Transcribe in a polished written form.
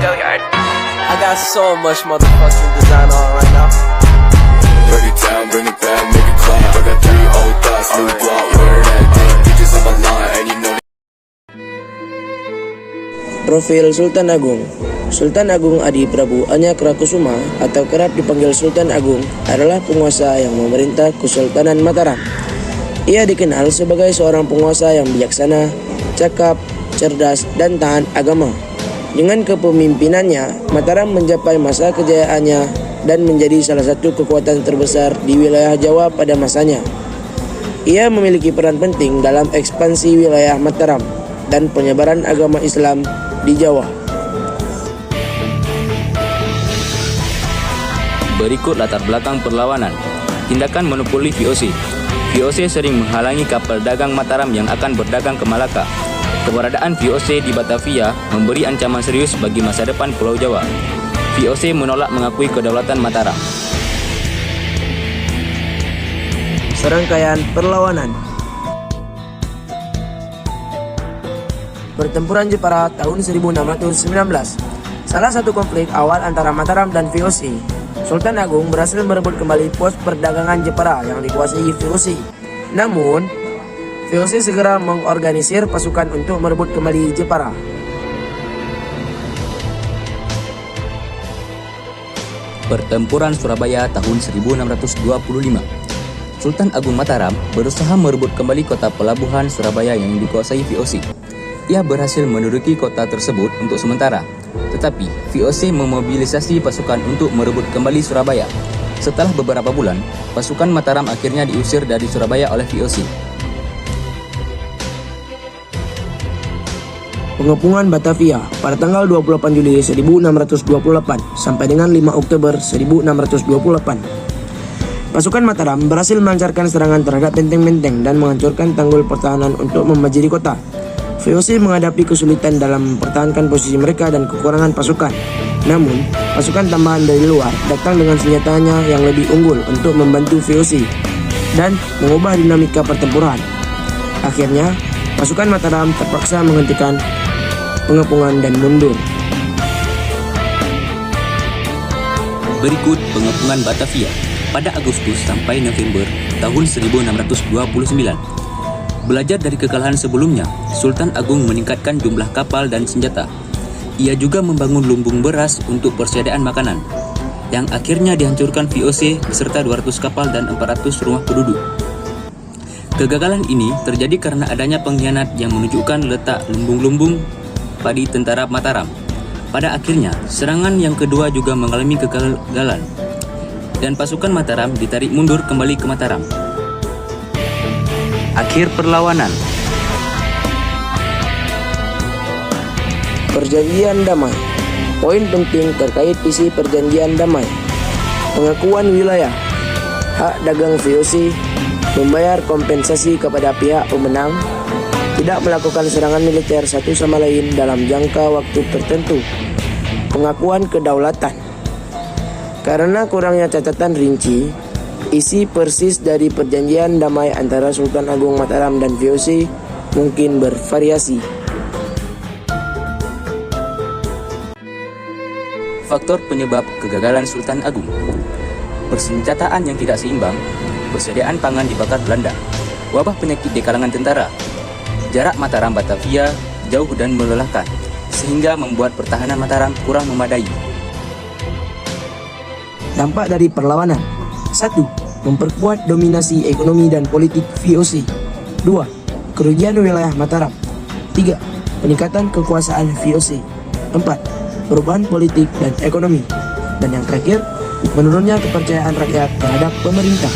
I got so much motherfucking design on right now. Break it down, bring it back, make it clap. I got 3 old thoughts, new guap, where that thing. Bitches on my line, and you know. Profil Sultan Agung. Sultan Agung Adi Prabu Anyakrakusuma atau kerap dipanggil Sultan Agung adalah penguasa yang memerintah Kesultanan Mataram. Ia dikenal sebagai seorang penguasa yang bijaksana, cakap, cerdas, dan taat agama. Dengan kepemimpinannya, Mataram mencapai masa kejayaannya dan menjadi salah satu kekuatan terbesar di wilayah Jawa pada masanya. Ia memiliki peran penting dalam ekspansi wilayah Mataram dan penyebaran agama Islam di Jawa. Berikut latar belakang perlawanan. Tindakan monopoli VOC. VOC sering menghalangi kapal dagang Mataram yang akan berdagang ke Malaka. Keberadaan VOC di Batavia memberi ancaman serius bagi masa depan Pulau Jawa. VOC menolak mengakui kedaulatan Mataram. Serangkaian perlawanan. Pertempuran Jepara tahun 1619. Salah satu konflik awal antara Mataram dan VOC. Sultan Agung berhasil merebut kembali pos perdagangan Jepara yang dikuasai VOC. Namun, VOC segera mengorganisir pasukan untuk merebut kembali Jepara. Pertempuran Surabaya tahun 1625. Sultan Agung Mataram berusaha merebut kembali kota pelabuhan Surabaya yang dikuasai VOC. Ia berhasil menduduki kota tersebut untuk sementara, tetapi VOC memobilisasi pasukan untuk merebut kembali Surabaya. Setelah beberapa bulan, pasukan Mataram akhirnya diusir dari Surabaya oleh VOC. Pengepungan Batavia pada tanggal 28 Juli 1628 sampai dengan 5 Oktober 1628. Pasukan Mataram berhasil melancarkan serangan terhadap benteng-benteng dan menghancurkan tanggul pertahanan untuk memajiri kota. VOC menghadapi kesulitan dalam mempertahankan posisi mereka dan kekurangan pasukan. Namun, pasukan tambahan dari luar datang dengan senjatanya yang lebih unggul untuk membantu VOC dan mengubah dinamika pertempuran. Akhirnya, pasukan Mataram terpaksa menghentikan pengepungan dan mundur. Berikut pengepungan Batavia pada Agustus sampai November tahun 1629. Belajar dari kekalahan sebelumnya, Sultan Agung meningkatkan jumlah kapal dan senjata. Ia juga membangun lumbung beras untuk persediaan makanan, yang akhirnya dihancurkan VOC beserta 200 kapal dan 400 rumah penduduk. Kegagalan ini terjadi karena adanya pengkhianat yang menunjukkan letak lumbung-lumbung padi tentara Mataram. Pada akhirnya, serangan yang kedua juga mengalami kegagalan, dan pasukan Mataram ditarik mundur kembali ke Mataram. Akhir perlawanan. Perjanjian damai. Poin penting terkait isi perjanjian damai. Pengakuan wilayah, hak dagang VOC, membayar kompensasi kepada pihak pemenang, tidak melakukan serangan militer satu sama lain dalam jangka waktu tertentu, pengakuan kedaulatan. Karena kurangnya catatan rinci, isi persis dari perjanjian damai antara Sultan Agung Mataram dan VOC mungkin bervariasi. Faktor penyebab kegagalan Sultan Agung: persenjataan yang tidak seimbang, persediaan pangan dibakar Belanda, wabah penyakit di kalangan tentara, jarak Mataram Batavia jauh dan melelahkan, sehingga membuat pertahanan Mataram kurang memadai. Dampak dari perlawanan: 1. Memperkuat dominasi ekonomi dan politik VOC. 2. Kerugian wilayah Mataram. 3. Peningkatan kekuasaan VOC. 4. Perubahan politik dan ekonomi. Dan yang terakhir, menurunnya kepercayaan rakyat terhadap pemerintah.